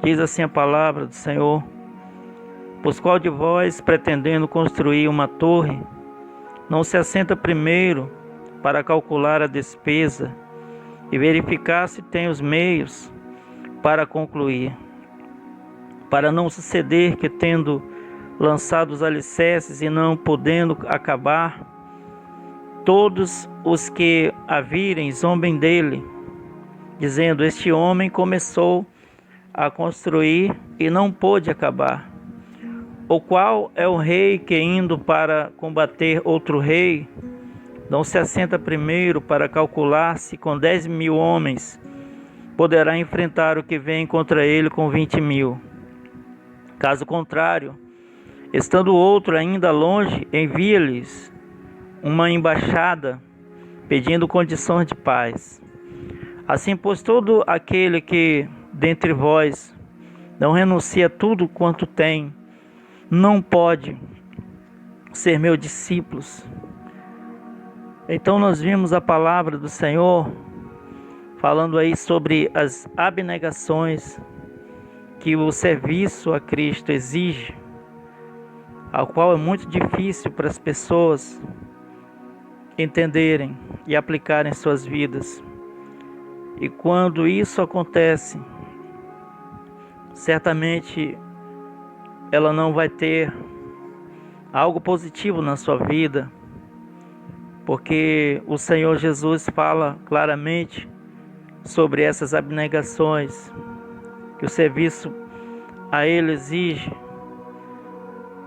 Diz assim a palavra do Senhor: pois qual de vós, pretendendo construir uma torre, não se assenta primeiro para calcular a despesa e verificar se tem os meios para concluir, para não suceder que, tendo lançado os alicerces e não podendo acabar, todos os que a virem zombem dele, dizendo: este homem começou a construir e não pôde acabar. O qual é o rei que, indo para combater outro rei, não se assenta primeiro para calcular se com 10.000 homens poderá enfrentar o que vem contra ele com 20.000. Caso contrário, estando o outro ainda longe, envia-lhes uma embaixada pedindo condições de paz. Assim, pois, todo aquele que dentre vós não renuncia a tudo quanto tem, não pode ser meus discípulos. Então nós vimos a palavra do Senhor falando aí sobre as abnegações que o serviço a Cristo exige, ao qual é muito difícil para as pessoas entenderem e aplicarem em suas vidas. E quando isso acontece, certamente ela não vai ter algo positivo na sua vida, porque o Senhor Jesus fala claramente sobre essas abnegações que o serviço a Ele exige.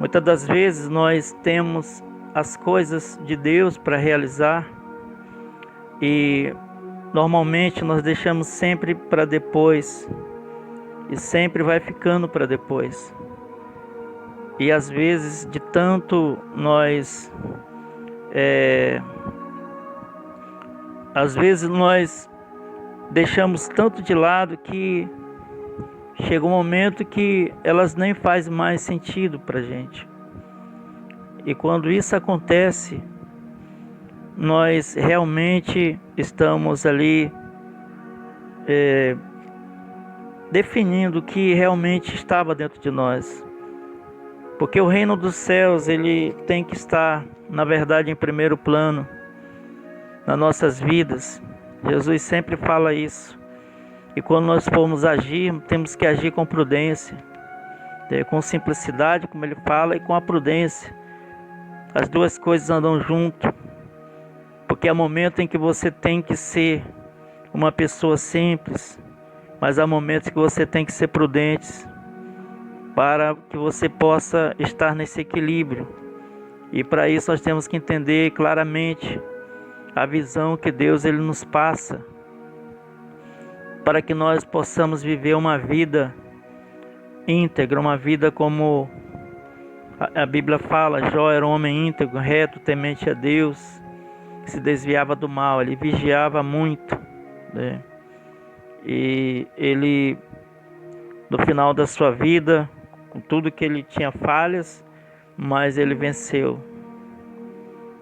Muitas das vezes nós temos as coisas de Deus para realizar e normalmente nós deixamos sempre para depois e sempre vai ficando para depois. E às vezes, de tanto nós deixamos tanto de lado que chega um momento que elas nem fazem mais sentido para a gente. E quando isso acontece, nós realmente estamos ali definindo o que realmente estava dentro de nós. Porque o reino dos céus, ele tem que estar, na verdade, em primeiro plano nas nossas vidas. Jesus sempre fala isso. E quando nós formos agir, temos que agir com prudência, com simplicidade, como ele fala, e com a prudência. As duas coisas andam junto, porque há momento em que você tem que ser uma pessoa simples, mas há momentos que você tem que ser prudente, para que você possa estar nesse equilíbrio. E para isso nós temos que entender claramente a visão que Deus ele nos passa, para que nós possamos viver uma vida íntegra, uma vida como a Bíblia fala. Jó era um homem íntegro, reto, temente a Deus, que se desviava do mal, ele vigiava muito, né? E ele, no final da sua vida, com tudo que ele tinha falhas, mas ele venceu.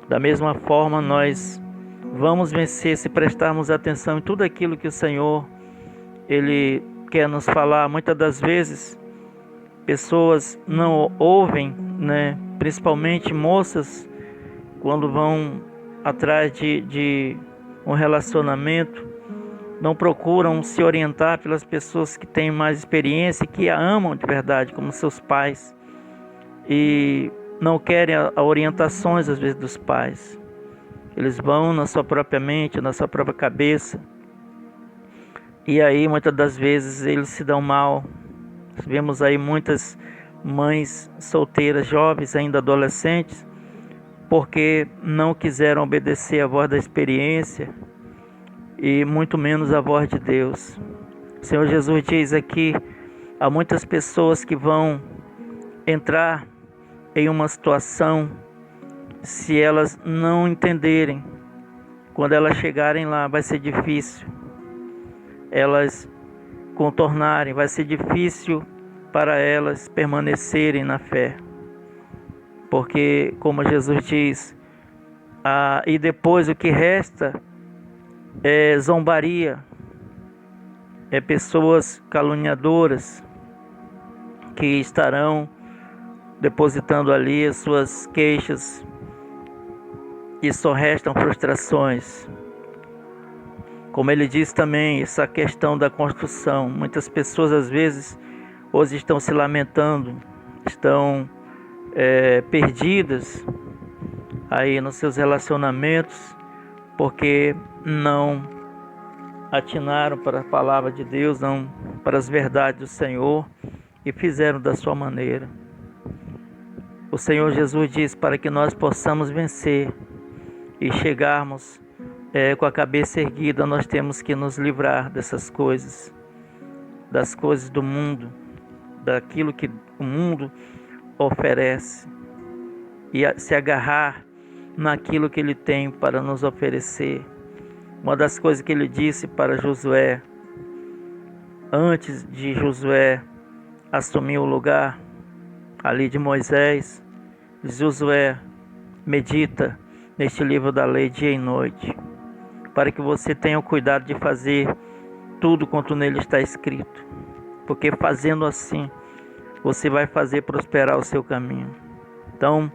Da mesma forma, nós vamos vencer se prestarmos atenção em tudo aquilo que o Senhor ele quer nos falar. Muitas das vezes, pessoas não ouvem, né? Principalmente moças, quando vão atrás de um relacionamento, não procuram se orientar pelas pessoas que têm mais experiência, que a amam de verdade, como seus pais, e não querem a orientações às vezes dos pais. Eles vão na sua própria mente, na sua própria cabeça, e aí muitas das vezes eles se dão mal. Vemos aí muitas mães solteiras, jovens, ainda adolescentes, porque não quiseram obedecer à voz da experiência e muito menos à voz de Deus. O Senhor Jesus diz aqui: há muitas pessoas que vão entrar em uma situação, se elas não entenderem, quando elas chegarem lá vai ser difícil elas contornarem, vai ser difícil para elas permanecerem na fé, porque, como Jesus diz, e depois o que resta é zombaria, pessoas caluniadoras, que estarão depositando ali as suas queixas e só restam frustrações. Como ele diz também, essa questão da construção. Muitas pessoas às vezes hoje estão se lamentando, estão perdidas aí nos seus relacionamentos, porque não atinaram para a palavra de Deus, não para as verdades do Senhor, e fizeram da sua maneira. O Senhor Jesus diz para que nós possamos vencer e chegarmos com a cabeça erguida, nós temos que nos livrar dessas coisas, das coisas do mundo, daquilo que o mundo oferece, e se agarrar naquilo que ele tem para nos oferecer. Uma das coisas que ele disse para Josué, antes de Josué assumir o lugar ali de Moisés, Josué, medita neste livro da lei dia e noite, para que você tenha o cuidado de fazer tudo quanto nele está escrito, porque fazendo assim, você vai fazer prosperar o seu caminho. Então,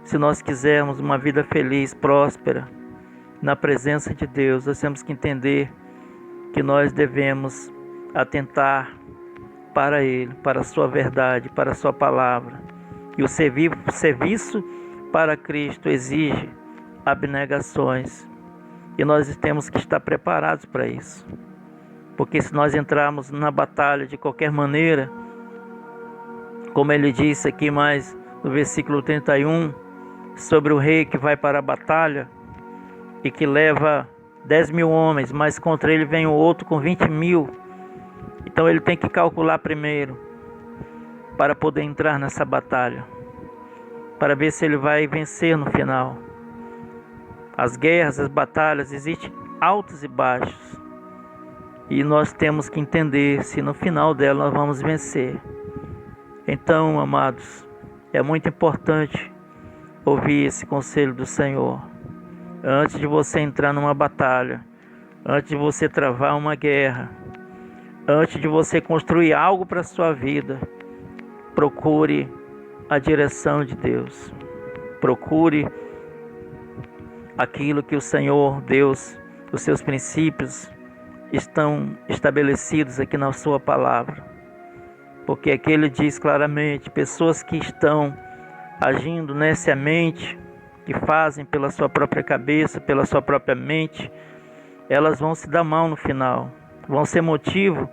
se nós quisermos uma vida feliz, próspera, na presença de Deus, nós temos que entender que nós devemos atentar para Ele, para a sua verdade, para a sua palavra. E o serviço para Cristo exige abnegações. E nós temos que estar preparados para isso. Porque se nós entrarmos na batalha de qualquer maneira, como ele disse aqui mais no versículo 31, sobre o rei que vai para a batalha e que leva 10.000 homens, mas contra ele vem o outro com 20.000. Então ele tem que calcular primeiro para poder entrar nessa batalha, para ver se ele vai vencer no final. As guerras, as batalhas, existem altos e baixos, e nós temos que entender se no final dela nós vamos vencer. Então, amados, é muito importante ouvir esse conselho do Senhor. Antes de você entrar numa batalha, antes de você travar uma guerra, antes de você construir algo para a sua vida, procure a direção de Deus. Procure aquilo que o Senhor Deus, os seus princípios estão estabelecidos aqui na sua palavra. Porque aqui ele diz claramente, pessoas que estão agindo neciamente, que fazem pela sua própria cabeça, pela sua própria mente, elas vão se dar mal no final, vão ser motivo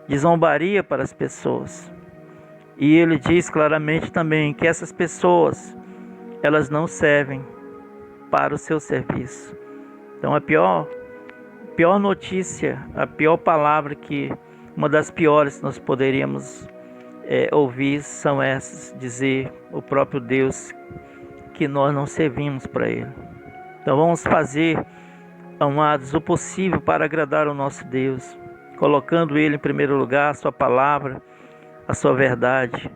de zombaria para as pessoas. E ele diz claramente também que essas pessoas, elas não servem para o seu serviço. Então a pior notícia, a pior palavra, que uma das piores que nós poderíamos ouvir são essas, dizer o próprio Deus que nós não servimos para Ele. Então vamos fazer, amados, o possível para agradar o nosso Deus, colocando Ele em primeiro lugar, a sua palavra, a sua verdade,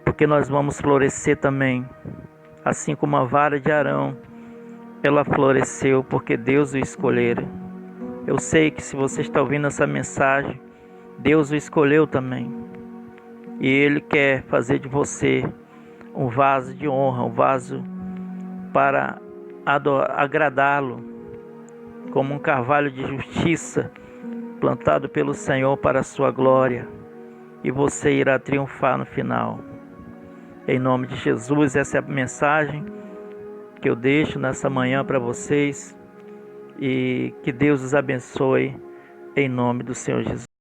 porque nós vamos florescer também, assim como a vara de Arão, ela floresceu porque Deus o escolhera. Eu sei que se você está ouvindo essa mensagem, Deus o escolheu também. E Ele quer fazer de você um vaso de honra, um vaso para agradá-lo, como um carvalho de justiça plantado pelo Senhor para a sua glória. E você irá triunfar no final. Em nome de Jesus, essa é a mensagem que eu deixo nessa manhã para vocês. E que Deus os abençoe em nome do Senhor Jesus.